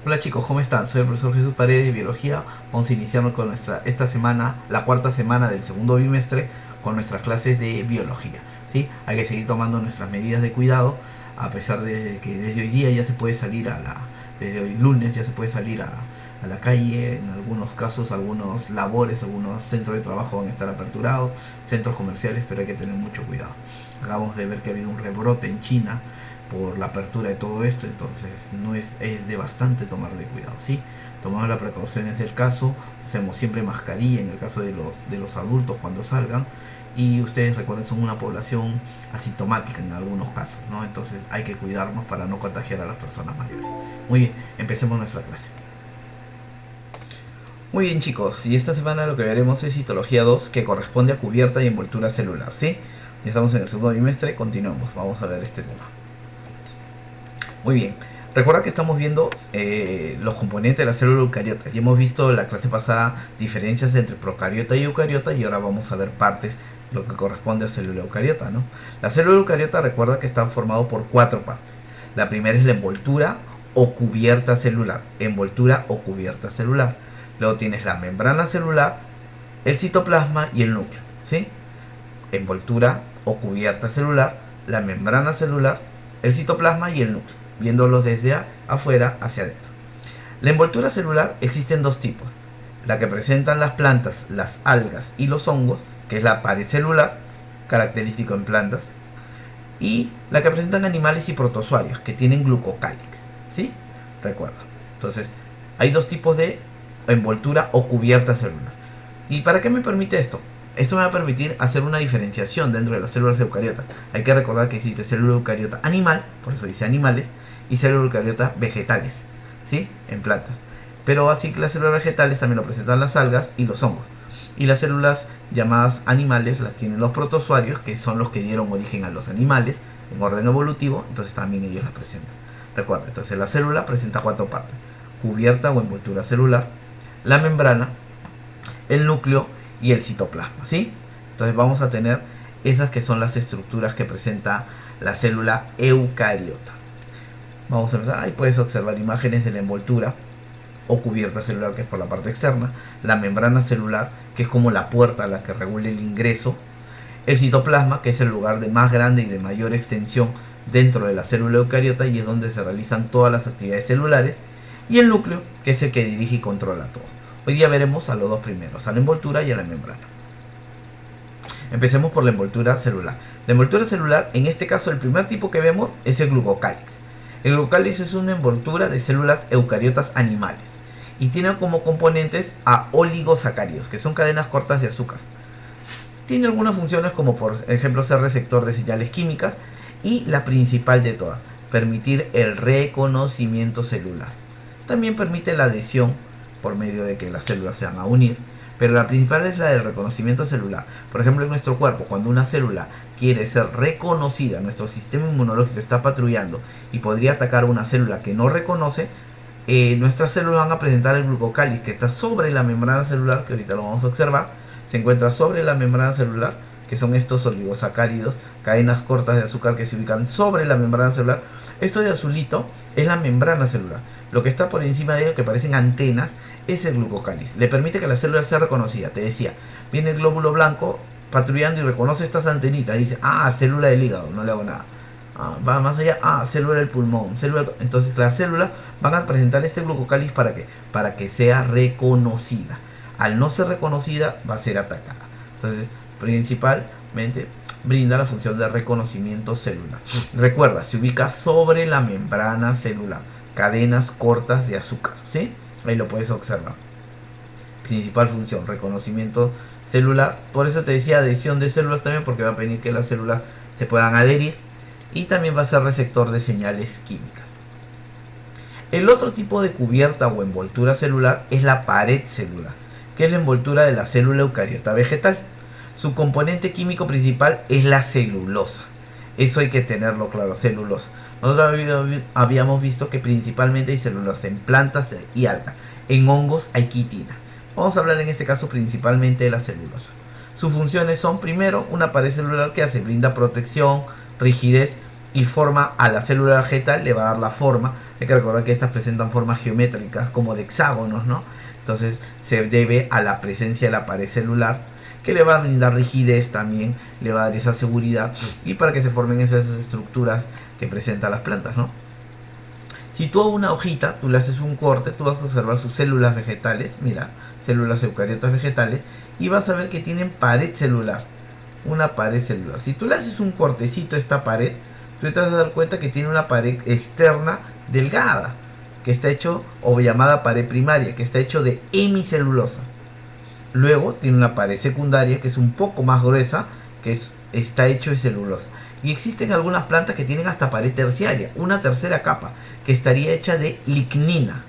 Hola chicos, ¿cómo están? Soy el profesor Jesús Paredes de Biología. Vamos a iniciar con esta semana, la cuarta semana del segundo bimestre, con nuestras clases de Biología. ¿Sí? Hay que seguir tomando nuestras medidas de cuidado, a pesar de que desde hoy día ya se puede salir desde hoy lunes ya se puede salir a la calle. En algunos casos, algunos labores, algunos centros de trabajo van a estar aperturados, centros comerciales, pero hay que tener mucho cuidado. Acabamos de ver que ha habido un rebrote en China por la apertura de todo esto, entonces es de bastante tomar de cuidado, ¿sí? Tomamos las precauciones del caso, hacemos siempre mascarilla en el caso de los adultos cuando salgan, y ustedes recuerden, son una población asintomática en algunos casos, ¿no? Entonces hay que cuidarnos para no contagiar a las personas mayores. Muy bien, empecemos nuestra clase. Muy bien chicos, y esta semana lo que veremos es Citología 2, que corresponde a cubierta y envoltura celular, ¿sí? Ya estamos en el segundo bimestre, continuamos, vamos a ver este tema. Muy bien, recuerda que estamos viendo los componentes de la célula eucariota. Ya hemos visto en la clase pasada diferencias entre procariota y eucariota, y ahora vamos a ver partes, lo que corresponde a célula eucariota, ¿no? La célula eucariota, recuerda que está formado por 4 partes. La primera es la envoltura o cubierta celular. Envoltura o cubierta celular. Luego tienes la membrana celular, el citoplasma y el núcleo, ¿sí? Envoltura o cubierta celular, la membrana celular, el citoplasma y el núcleo, viéndolos desde afuera hacia adentro. La envoltura celular existen dos tipos: la que presentan las plantas, las algas y los hongos, que es la pared celular, característico en plantas, y la que presentan animales y protozoarios, que tienen glucocálix, ¿sí? Recuerda. Entonces, hay dos tipos de envoltura o cubierta celular. ¿Y para qué me permite esto? Esto me va a permitir hacer una diferenciación dentro de las células eucariotas. Hay que recordar que existe célula eucariota animal, por eso dice animales, y células eucariotas vegetales, ¿sí? En plantas. Pero así que las células vegetales también lo presentan las algas y los hongos. Y las células llamadas animales las tienen los protozoarios, que son los que dieron origen a los animales en orden evolutivo, entonces también ellos las presentan. Recuerda, entonces la célula presenta 4 partes: cubierta o envoltura celular, la membrana, el núcleo y el citoplasma, ¿sí? Entonces vamos a tener esas que son las estructuras que presenta la célula eucariota. Vamos a empezar. Ahí puedes observar imágenes de la envoltura o cubierta celular, que es por la parte externa, la membrana celular, que es como la puerta a la que regula el ingreso, el citoplasma, que es el lugar de más grande y de mayor extensión dentro de la célula eucariota y es donde se realizan todas las actividades celulares, y el núcleo, que es el que dirige y controla todo. Hoy día veremos a los dos primeros, a la envoltura y a la membrana. Empecemos por la envoltura celular. La envoltura celular, en este caso el primer tipo que vemos es el glucocálix. El glucocálix es una envoltura de células eucariotas animales y tiene como componentes a oligosacáridos, que son cadenas cortas de azúcar. Tiene algunas funciones como por ejemplo ser receptor de señales químicas, y la principal de todas, permitir el reconocimiento celular. También permite la adhesión por medio de que las células se van a unir, pero la principal es la del reconocimiento celular. Por ejemplo, en nuestro cuerpo, cuando una célula quiere ser reconocida, nuestro sistema inmunológico está patrullando y podría atacar a una célula que no reconoce, nuestras células van a presentar el glucocálix, que está sobre la membrana celular, que ahorita lo vamos a observar. Se encuentra sobre la membrana celular, que son estos oligosacáridos, cadenas cortas de azúcar que se ubican sobre la membrana celular. Esto de azulito es la membrana celular. Lo que está por encima de ello, que parecen antenas, es el glucocálix. Le permite que la célula sea reconocida. Te decía, viene el glóbulo blanco patrullando y reconoce estas antenitas. Dice, célula del hígado, no le hago nada. Va más allá, célula del pulmón. Entonces las células van a presentar este glucocálix para que sea reconocida. Al no ser reconocida, va a ser atacada. Entonces, principalmente brinda la función de reconocimiento celular. Recuerda, se ubica sobre la membrana celular, cadenas cortas de azúcar, ¿sí? Ahí lo puedes observar. Principal función, reconocimiento celular. Por eso te decía adhesión de células también, porque va a permitir que las células se puedan adherir, y también va a ser receptor de señales químicas. El otro tipo de cubierta o envoltura celular es la pared celular, que es la envoltura de la célula eucariota vegetal. Su componente químico principal es la celulosa. Eso hay que tenerlo claro, celulosa. Nosotros habíamos visto que principalmente hay celulosa en plantas y algas. En hongos hay quitina. Vamos a hablar en este caso principalmente de la celulosa. Sus funciones son, primero, una pared celular que brinda protección, rigidez y forma a la célula vegetal, le va a dar la forma Hay que recordar que estas presentan formas geométricas como de hexágonos, ¿no? Entonces se debe a la presencia de la pared celular, que le va a brindar rigidez también, le va a dar esa seguridad y para que se formen esas estructuras que presentan las plantas, ¿no? Si tú a una hojita, tú le haces un corte, tú vas a observar sus células vegetales, mira, células eucariotas vegetales, y vas a ver que tienen pared celular, una pared celular. Si tú le haces un cortecito a esta pared, tú te vas a dar cuenta que tiene una pared externa delgada, que está hecho, o llamada pared primaria, que está hecho de hemicelulosa. Luego tiene una pared secundaria que es un poco más gruesa, que está hecho de celulosa. Y existen algunas plantas que tienen hasta pared terciaria, una tercera capa, que estaría hecha de lignina.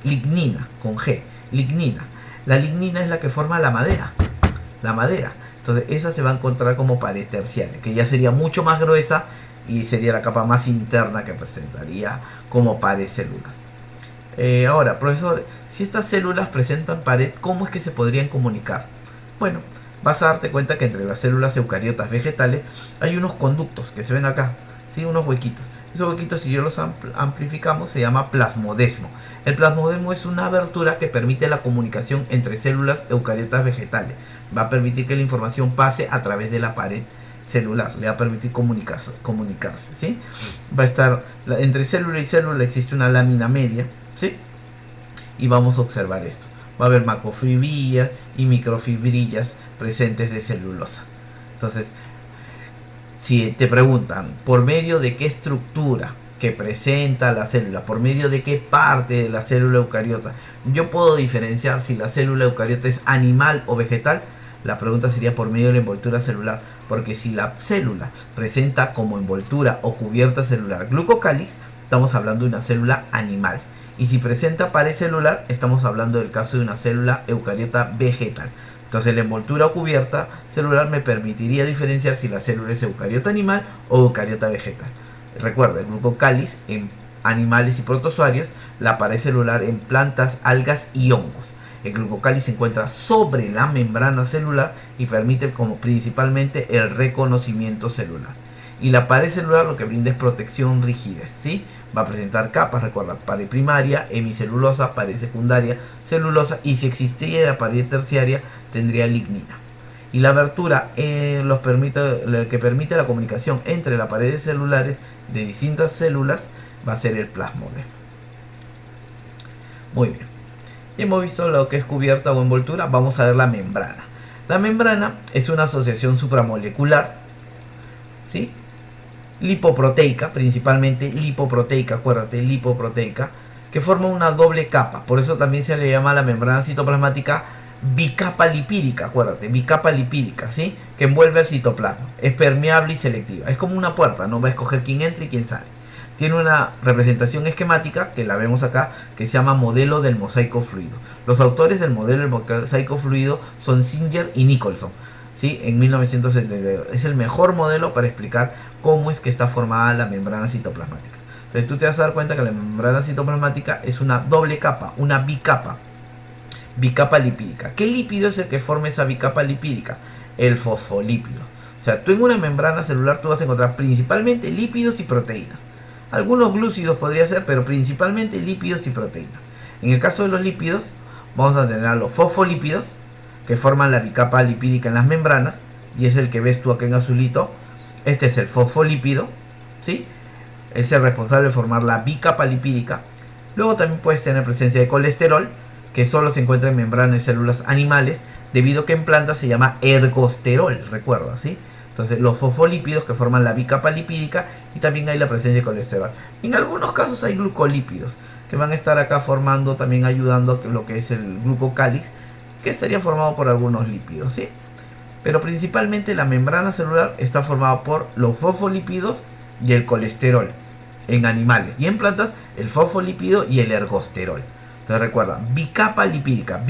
Lignina, con G, lignina. La lignina es la que forma la madera. La madera. Entonces esa se va a encontrar como pared terciaria, que ya sería mucho más gruesa y sería la capa más interna que presentaría como pared celular. Ahora, profesor, si estas células presentan pared, ¿cómo es que se podrían comunicar? Bueno, vas a darte cuenta que entre las células eucariotas vegetales hay unos conductos que se ven acá, ¿sí? Unos huequitos. Esos huequitos, si yo los amplificamos, se llama plasmodesmo. El plasmodesmo es una abertura que permite la comunicación entre células eucariotas vegetales. Va a permitir que la información pase a través de la pared celular, le va a permitir comunicarse, ¿sí? Va a estar, entre célula y célula existe una lámina media, ¿sí? Y vamos a observar esto. Va a haber macrofibrillas y microfibrillas presentes de celulosa. Entonces, si te preguntan por medio de qué estructura que presenta la célula, por medio de qué parte de la célula eucariota yo puedo diferenciar si la célula eucariota es animal o vegetal, la pregunta sería por medio de la envoltura celular, porque si la célula presenta como envoltura o cubierta celular glucocáliz, estamos hablando de una célula animal. Y si presenta pared celular, estamos hablando del caso de una célula eucariota vegetal. Entonces la envoltura o cubierta celular me permitiría diferenciar si la célula es eucariota animal o eucariota vegetal. Recuerda, el glucocáliz en animales y protozoarios, la pared celular en plantas, algas y hongos. El glucocáliz se encuentra sobre la membrana celular y permite como principalmente el reconocimiento celular. Y la pared celular lo que brinda es protección, rigidez, ¿sí? Va a presentar capas, recuerda, pared primaria, hemicelulosa, pared secundaria, celulosa, y si existiera pared terciaria tendría lignina. Y la abertura que permite la comunicación entre las paredes celulares de distintas células va a ser el plasmodesmo. Muy bien. Ya hemos visto lo que es cubierta o envoltura. Vamos a ver la membrana. La membrana es una asociación supramolecular, ¿sí? Lipoproteica, principalmente lipoproteica, acuérdate, lipoproteica, que forma una doble capa. Por eso también se le llama la membrana citoplasmática bicapa lipídica, acuérdate, bicapa lipídica, ¿sí? Que envuelve el citoplasma. Es permeable y selectiva. Es como una puerta, no va a escoger quién entra y quién sale. Tiene una representación esquemática, que la vemos acá, que se llama modelo del mosaico fluido. Los autores del modelo del mosaico fluido son Singer y Nicholson, ¿sí? En 1972. Es el mejor modelo para explicar cómo es que está formada la membrana citoplasmática. Entonces tú te vas a dar cuenta que la membrana citoplasmática es una doble capa, una bicapa lipídica. ¿Qué lípido es el que forma esa bicapa lipídica? El fosfolípido. O sea, tú en una membrana celular tú vas a encontrar principalmente lípidos y proteínas. Algunos glúcidos podría ser, pero principalmente lípidos y proteínas. En el caso de los lípidos, vamos a tener a los fosfolípidos, que forman la bicapa lipídica en las membranas, y es el que ves tú acá en azulito. Este es el fosfolípido, ¿sí? Es el responsable de formar la bicapa lipídica. Luego también puedes tener presencia de colesterol, que solo se encuentra en membranas de células animales, debido a que en plantas se llama ergosterol, recuerda, ¿sí? Entonces los fosfolípidos que forman la bicapa lipídica, y también hay la presencia de colesterol. En algunos casos hay glucolípidos que van a estar acá formando, también ayudando a lo que es el glucocáliz, que estaría formado por algunos lípidos, ¿sí? Pero principalmente la membrana celular está formada por los fosfolípidos y el colesterol en animales, y en plantas el fosfolípido y el ergosterol. Entonces recuerda, bicapa lipídica,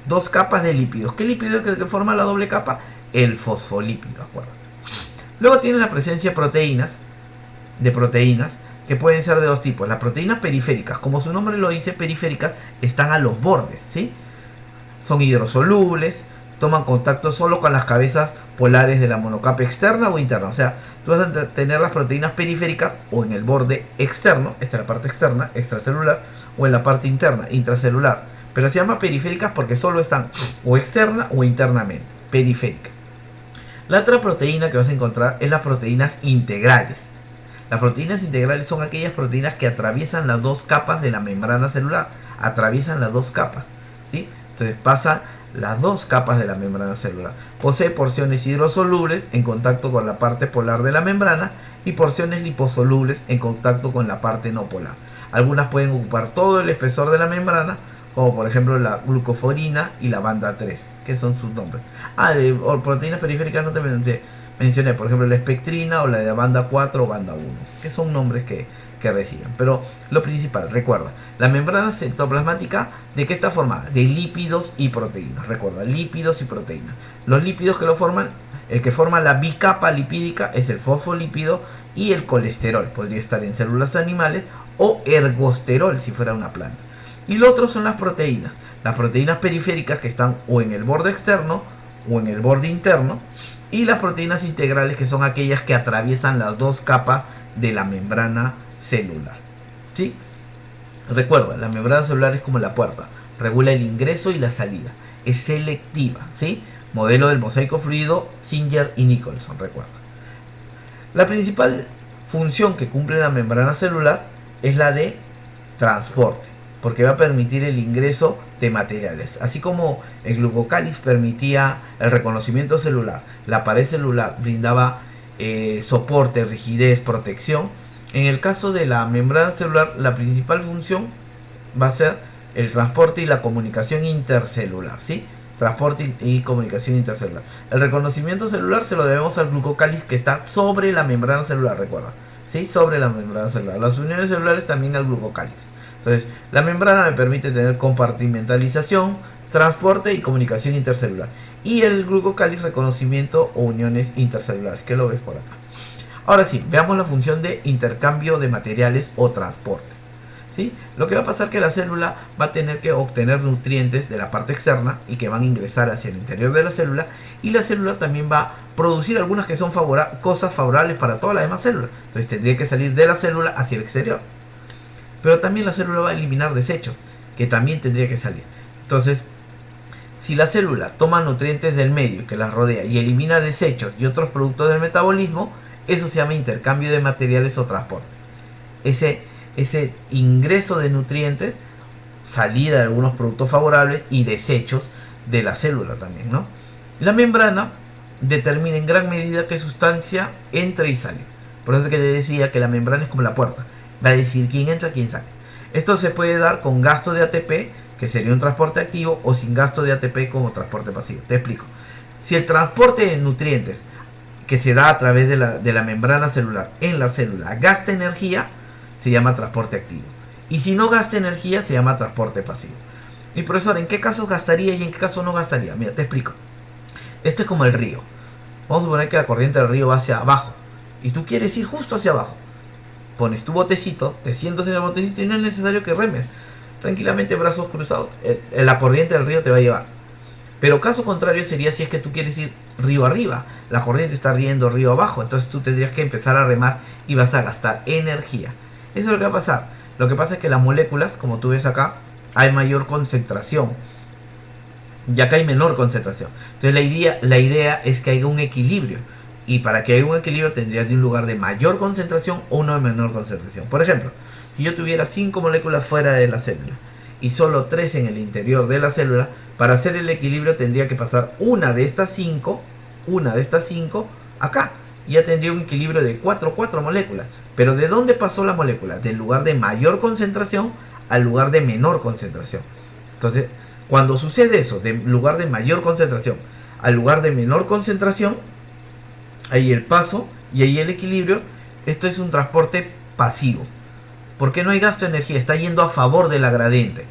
dos capas de lípidos. ¿Qué lípido es el que forma la doble capa? El fosfolípido, acuérdate. Luego tiene la presencia de proteínas, que pueden ser de dos tipos. Las proteínas periféricas, como su nombre lo dice, periféricas, están a los bordes, ¿sí? Son hidrosolubles, toman contacto solo con las cabezas polares de la monocapa externa o interna. O sea, tú vas a tener las proteínas periféricas o en el borde externo, esta es la parte externa, extracelular, o en la parte interna, intracelular. Pero se llama periféricas porque solo están o externa o internamente, periférica. La otra proteína que vas a encontrar es las proteínas integrales. Las proteínas integrales son aquellas proteínas que atraviesan las dos capas de la membrana celular. Atraviesan las dos capas, ¿sí? Entonces pasa las dos capas de la membrana celular. Posee porciones hidrosolubles en contacto con la parte polar de la membrana y porciones liposolubles en contacto con la parte no polar. Algunas pueden ocupar todo el espesor de la membrana, como por ejemplo la glucoforina y la banda 3, que son sus nombres. De proteínas periféricas no te mencioné, por ejemplo la espectrina o la de banda 4 o banda 1, que son nombres que reciben. Pero lo principal, recuerda, la membrana citoplasmática, ¿de qué está formada? De lípidos y proteínas. Recuerda, lípidos y proteínas. Los lípidos que lo forman, el que forma la bicapa lipídica es el fosfolípido y el colesterol. Podría estar en células animales o ergosterol si fuera una planta. Y lo otro son las proteínas. Las proteínas periféricas que están o en el borde externo o en el borde interno. Y las proteínas integrales que son aquellas que atraviesan las dos capas de la membrana celular, ¿sí? Recuerda, la membrana celular es como la puerta, regula el ingreso y la salida, es selectiva, ¿sí? Modelo del mosaico fluido Singer y Nicholson, recuerda. La principal función que cumple la membrana celular es la de transporte, porque va a permitir el ingreso de materiales, así como el glucocáliz permitía el reconocimiento celular, la pared celular brindaba soporte, rigidez, protección. En el caso de la membrana celular, la principal función va a ser el transporte y la comunicación intercelular, ¿sí? Transporte y comunicación intercelular. El reconocimiento celular se lo debemos al glucocáliz que está sobre la membrana celular, recuerda, ¿sí? Sobre la membrana celular. Las uniones celulares también al glucocáliz. Entonces, la membrana me permite tener compartimentalización, transporte y comunicación intercelular. Y el glucocáliz, reconocimiento o uniones intercelulares, que lo ves por acá. Ahora sí, veamos la función de intercambio de materiales o transporte, ¿sí? Lo que va a pasar es que la célula va a tener que obtener nutrientes de la parte externa y que van a ingresar hacia el interior de la célula, y la célula también va a producir algunas que son cosas favorables para todas las demás células. Entonces tendría que salir de la célula hacia el exterior. Pero también la célula va a eliminar desechos, que también tendría que salir. Entonces, si la célula toma nutrientes del medio que la rodea y elimina desechos y otros productos del metabolismo, eso se llama intercambio de materiales o transporte. Ese ingreso de nutrientes, salida de algunos productos favorables y desechos de la célula también, ¿no? La membrana determina en gran medida qué sustancia entra y sale. Por eso es que le decía que la membrana es como la puerta. Va a decir quién entra, quién sale. Esto se puede dar con gasto de ATP, que sería un transporte activo, o sin gasto de ATP como transporte pasivo. Te explico. Si el transporte de nutrientes que se da a través de la membrana celular en la célula gasta energía, se llama transporte activo. Y si no gasta energía, se llama transporte pasivo. Mi profesor, ¿en qué casos gastaría y en qué casos no gastaría? Mira, te explico. Esto es como el río. Vamos a suponer que la corriente del río va hacia abajo y tú quieres ir justo hacia abajo. Pones tu botecito, te sientas en el botecito y no es necesario que remes. Tranquilamente, brazos cruzados, la corriente del río te va a llevar. Pero caso contrario sería si es que tú quieres ir río arriba, la corriente está riendo río abajo, entonces tú tendrías que empezar a remar y vas a gastar energía. Eso es lo que va a pasar. Lo que pasa es que las moléculas, como tú ves acá, hay mayor concentración y acá hay menor concentración. Entonces la idea es que haya un equilibrio, y para que haya un equilibrio tendrías de un lugar de mayor concentración o uno de menor concentración. Por ejemplo, si yo tuviera 5 moléculas fuera de la célula y solo 3 en el interior de la célula, para hacer el equilibrio tendría que pasar una de estas 5 acá. Ya tendría un equilibrio de 4 moléculas. Pero ¿de dónde pasó la molécula? Del lugar de mayor concentración al lugar de menor concentración. Entonces, cuando sucede eso, del lugar de mayor concentración al lugar de menor concentración, ahí el paso y ahí el equilibrio, esto es un transporte pasivo. Porque no hay gasto de energía, está yendo a favor de la gradiente.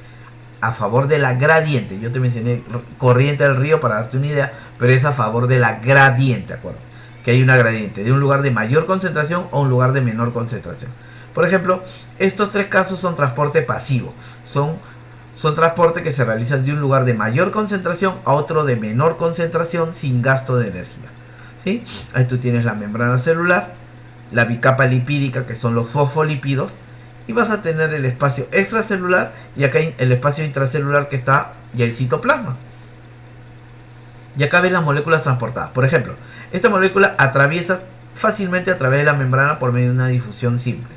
A favor de la gradiente. Yo te mencioné corriente del río para darte una idea, pero es a favor de la gradiente, ¿de acuerdo? Que hay una gradiente, de un lugar de mayor concentración a un lugar de menor concentración. Por ejemplo, estos 3 casos son transporte pasivo. Son son transportes que se realizan de un lugar de mayor concentración a otro de menor concentración sin gasto de energía. ¿Sí? Ahí tú tienes la membrana celular, la bicapa lipídica, que son los fosfolípidos, y vas a tener el espacio extracelular y acá el espacio intracelular, que está ya el citoplasma. Y acá ves las moléculas transportadas. Por ejemplo, esta molécula atraviesa fácilmente a través de la membrana por medio de una difusión simple.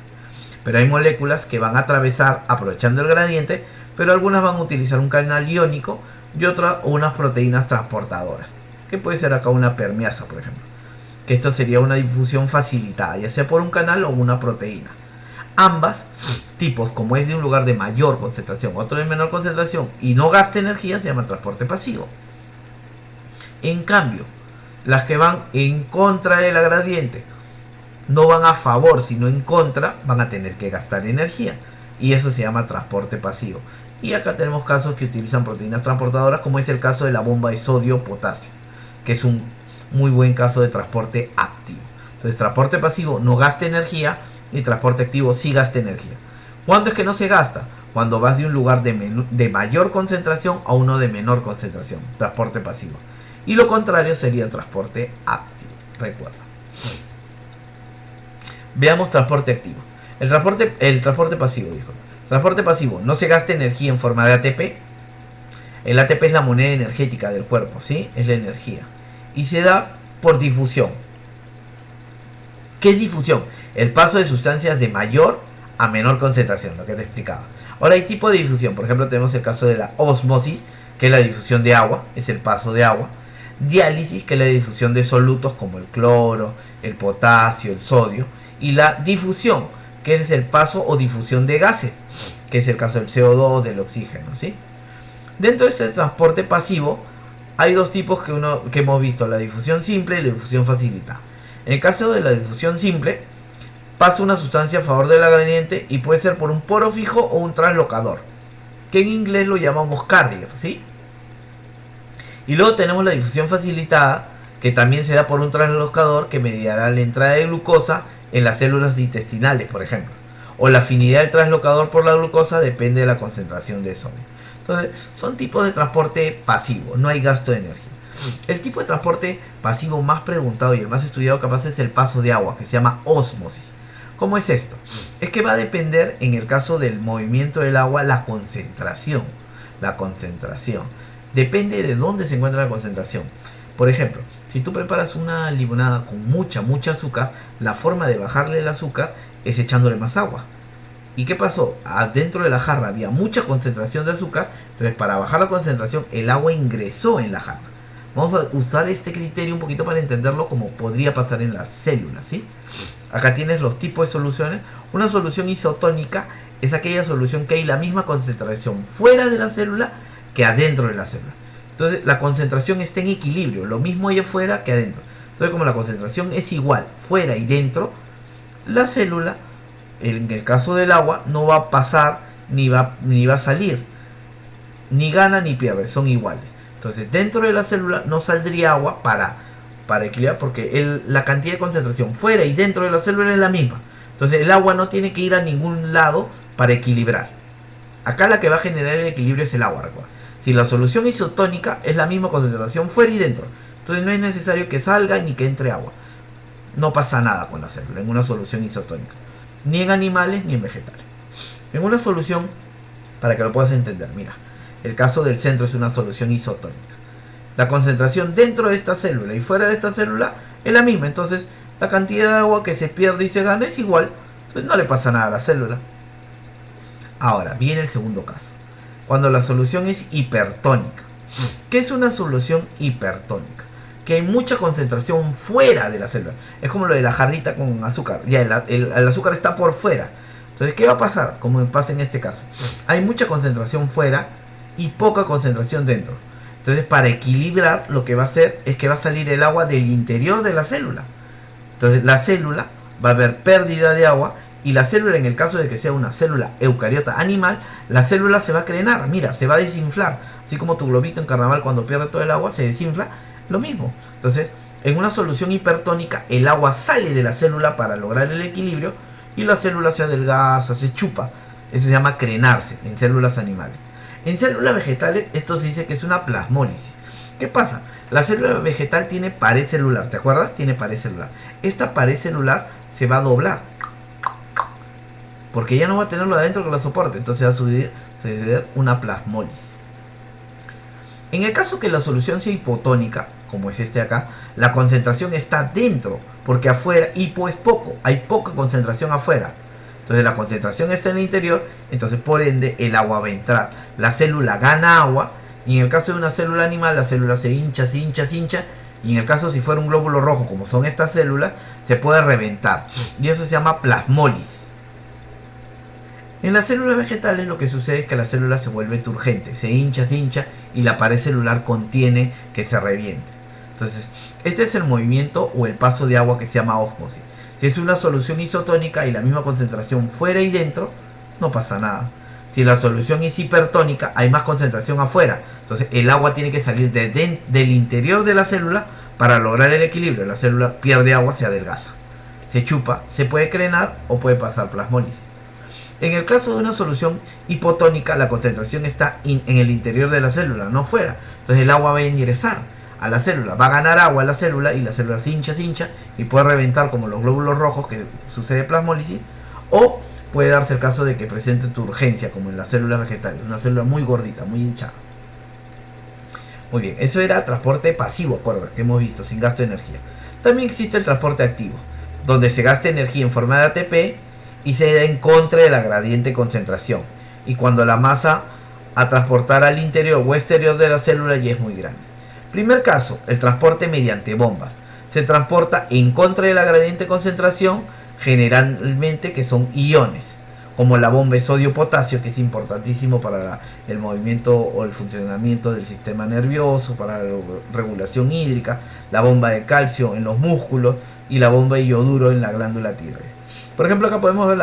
Pero hay moléculas que van a atravesar aprovechando el gradiente, pero algunas van a utilizar un canal iónico y otras unas proteínas transportadoras, que puede ser acá una permeasa, por ejemplo, que esto sería una difusión facilitada, ya sea por un canal o una proteína. Ambas tipos, como es de un lugar de mayor concentración, otro de menor concentración y no gasta energía, se llama transporte pasivo. En cambio, las que van en contra de la gradiente, no van a favor sino en contra, van a tener que gastar energía, y eso se llama transporte pasivo. Y acá tenemos casos que utilizan proteínas transportadoras, como es el caso de la bomba de sodio-potasio, que es un muy buen caso de transporte activo. Entonces, transporte pasivo no gasta energía y transporte activo sí gasta energía. ¿Cuándo es que no se gasta? Cuando vas de un lugar de mayor concentración a uno de menor concentración, transporte pasivo. Y lo contrario sería transporte activo, recuerda. Veamos transporte activo. El transporte pasivo, dijo. Transporte pasivo, no se gasta energía en forma de ATP. El ATP es la moneda energética del cuerpo, ¿sí? Es la energía. Y se da por difusión. ¿Qué es difusión? El paso de sustancias de mayor a menor concentración, lo que te explicaba. Ahora hay tipo de difusión. Por ejemplo, tenemos el caso de la ósmosis, que es la difusión de agua, es el paso de agua. Diálisis, que es la difusión de solutos como el cloro, el potasio, el sodio. Y la difusión, que es el paso o difusión de gases, que es el caso del CO2, del oxígeno, ¿sí? Dentro de este transporte pasivo hay dos tipos que hemos visto, la difusión simple y la difusión facilitada. En el caso de la difusión simple, pasa una sustancia a favor de la gradiente y puede ser por un poro fijo o un translocador, que en inglés lo llamamos carrier, ¿sí? Y luego tenemos la difusión facilitada, que también se da por un translocador que mediará la entrada de glucosa en las células intestinales, por ejemplo. O la afinidad del translocador por la glucosa depende de la concentración de sodio. Entonces, son tipos de transporte pasivo, no hay gasto de energía. El tipo de transporte pasivo más preguntado y el más estudiado capaz es el paso de agua, que se llama ósmosis. ¿Cómo es esto? Es que va a depender, en el caso del movimiento del agua, la concentración. La concentración. Depende de dónde se encuentra la concentración. Por ejemplo, si tú preparas una limonada con mucha azúcar, la forma de bajarle el azúcar es echándole más agua. ¿Y qué pasó? Adentro de la jarra había mucha concentración de azúcar, entonces para bajar la concentración el agua ingresó en la jarra. Vamos a usar este criterio un poquito para entenderlo como podría pasar en las células, ¿sí? Acá tienes los tipos de soluciones. Una solución isotónica es aquella solución que hay la misma concentración fuera de la célula que adentro de la célula. Entonces la concentración está en equilibrio, lo mismo allá afuera que adentro. Entonces, como la concentración es igual fuera y dentro, la célula, en el caso del agua, no va a pasar ni va a salir, ni gana ni pierde, son iguales. Entonces dentro de la célula no saldría agua para equilibrar, porque la cantidad de concentración fuera y dentro de la célula es la misma. Entonces el agua no tiene que ir a ningún lado para equilibrar. Acá la que va a generar el equilibrio es el agua, recuerda. Si la solución isotónica es la misma concentración fuera y dentro, entonces no es necesario que salga ni que entre agua. No pasa nada con la célula en una solución isotónica, ni en animales ni en vegetales. En una solución, para que lo puedas entender, mira, el caso del centro es una solución isotónica. La concentración dentro de esta célula y fuera de esta célula es la misma, entonces la cantidad de agua que se pierde y se gana es igual, entonces no le pasa nada a la célula. Ahora viene el segundo caso, cuando la solución es hipertónica. ¿Qué es una solución hipertónica? Que hay mucha concentración fuera de la célula. Es como lo de la jarrita con azúcar. Ya el azúcar está por fuera. Entonces, ¿qué va a pasar? Como pasa en este caso. Hay mucha concentración fuera y poca concentración dentro. Entonces, para equilibrar, lo que va a hacer es que va a salir el agua del interior de la célula. Entonces, la célula va a haber pérdida de agua. Y la célula, en el caso de que sea una célula eucariota animal, la célula se va a crenar, mira, se va a desinflar. Así como tu globito en carnaval cuando pierde todo el agua, se desinfla, lo mismo. Entonces, en una solución hipertónica, el agua sale de la célula para lograr el equilibrio y la célula se adelgaza, se chupa. Eso se llama crenarse en células animales. En células vegetales esto se dice que es una plasmólisis. ¿Qué pasa? La célula vegetal tiene pared celular, ¿te acuerdas? Tiene pared celular. Esta pared celular se va a doblar, porque ya no va a tenerlo adentro que lo soporte, entonces va a suceder una plasmólisis. En el caso que la solución sea hipotónica, como es este acá, la concentración está dentro, porque afuera hipo es poco, hay poca concentración afuera. Entonces la concentración está en el interior, entonces por ende el agua va a entrar. La célula gana agua, y en el caso de una célula animal, la célula se hincha, se hincha, se hincha, y en el caso si fuera un glóbulo rojo, como son estas células, se puede reventar, y eso se llama plasmólisis. En las células vegetales lo que sucede es que la célula se vuelve turgente, se hincha, y la pared celular contiene que se reviente. Entonces, este es el movimiento o el paso de agua que se llama ósmosis. Si es una solución isotónica y la misma concentración fuera y dentro, no pasa nada. Si la solución es hipertónica, hay más concentración afuera. Entonces, el agua tiene que salir del interior de la célula para lograr el equilibrio. La célula pierde agua, se adelgaza, se chupa, se puede crenar o puede pasar plasmólisis. En el caso de una solución hipotónica, la concentración está en el interior de la célula, no fuera. Entonces el agua va a ingresar a la célula, va a ganar agua a la célula y la célula se hincha y puede reventar como los glóbulos rojos que sucede plasmólisis, o puede darse el caso de que presente turgencia como en las células vegetales, una célula muy gordita, muy hinchada. Muy bien, eso era transporte pasivo, acuerda, que hemos visto, sin gasto de energía. También existe el transporte activo, donde se gasta energía en forma de ATP y se da en contra de la gradiente concentración, y cuando la masa a transportar al interior o exterior de la célula ya es muy grande. Primer caso, el transporte mediante bombas. Se transporta en contra de la gradiente concentración, generalmente que son iones, como la bomba de sodio-potasio, que es importantísimo para el movimiento o el funcionamiento del sistema nervioso, para la regulación hídrica, la bomba de calcio en los músculos y la bomba de yoduro en la glándula tiroides. Por ejemplo, acá podemos ver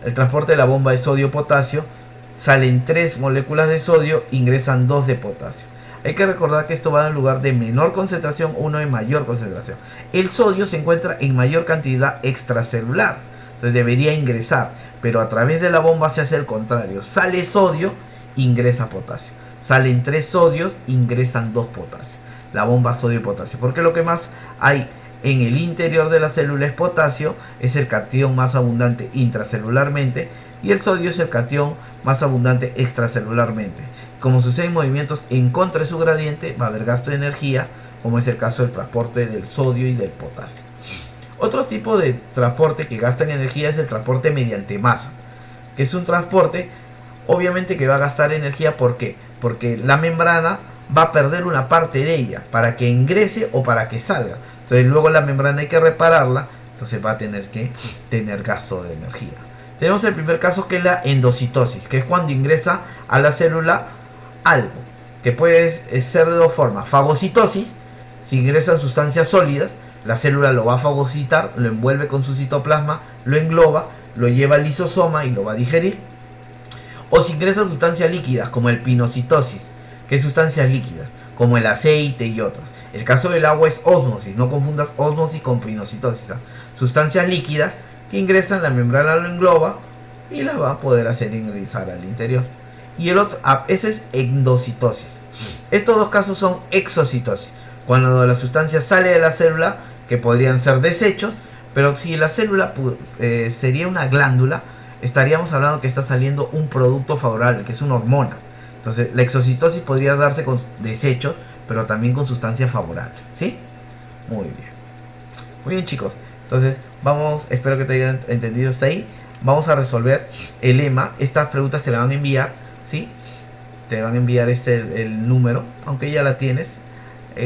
el transporte de la bomba de sodio-potasio. Salen 3 moléculas de sodio, ingresan 2 de potasio. Hay que recordar que esto va en lugar de menor concentración, uno de mayor concentración. El sodio se encuentra en mayor cantidad extracelular, entonces debería ingresar, pero a través de la bomba se hace el contrario. Sale sodio, ingresa potasio. Salen 3 sodios, ingresan 2 potasios. La bomba sodio-potasio, porque lo que más hay en el interior de la célula es potasio, es el catión más abundante intracelularmente, y el sodio es el catión más abundante extracelularmente. Como sucede en movimientos en contra de su gradiente, va a haber gasto de energía, como es el caso del transporte del sodio y del potasio. Otro tipo de transporte que gasta en energía es el transporte mediante masas, que es un transporte obviamente que va a gastar energía. ¿Por qué? Porque la membrana va a perder una parte de ella para que ingrese o para que salga. Entonces luego la membrana hay que repararla, entonces va a tener que tener gasto de energía. Tenemos el primer caso, que es la endocitosis, que es cuando ingresa a la célula algo, que puede ser de dos formas. Fagocitosis, si ingresan sustancias sólidas, la célula lo va a fagocitar, lo envuelve con su citoplasma, lo engloba, lo lleva al lisosoma y lo va a digerir. O si ingresan sustancias líquidas, como el pinocitosis, que es sustancias líquidas, como el aceite y otras. El caso del agua es ósmosis, no confundas ósmosis con pinocitosis. Sustancias líquidas que ingresan, la membrana lo engloba y las va a poder hacer ingresar al interior. Y el otro, ese es endocitosis. Estos dos casos son exocitosis, cuando la sustancia sale de la célula, que podrían ser desechos, pero si la célula sería una glándula, estaríamos hablando que está saliendo un producto favorable, que es una hormona. Entonces la exocitosis podría darse con desechos, pero también con sustancias favorables, ¿sí? Muy bien. Muy bien, chicos. Entonces, vamos, espero que te hayan entendido hasta ahí. Vamos a resolver el lema. Estas preguntas te las van a enviar, ¿sí? Te van a enviar el número, aunque ya la tienes.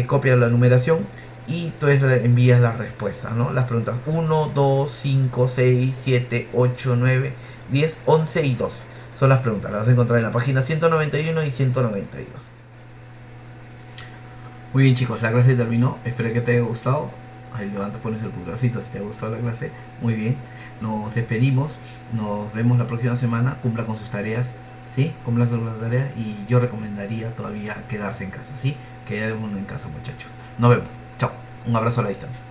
Copia la numeración y tú envías las respuestas, ¿no? Las preguntas 1, 2, 5, 6, 7, 8, 9, 10, 11 y 12. Son las preguntas. Las vas a encontrar en la página 191 y 192. Muy bien, chicos, la clase terminó. Espero que te haya gustado. Ahí levantas, pones el pulgarcito si te ha gustado la clase. Muy bien, nos despedimos. Nos vemos la próxima semana. Cumpla con sus tareas, ¿sí? Cumpla con las tareas. Y yo recomendaría todavía quedarse en casa, ¿sí? Quedémonos en casa, muchachos. Nos vemos. Chao. Un abrazo a la distancia.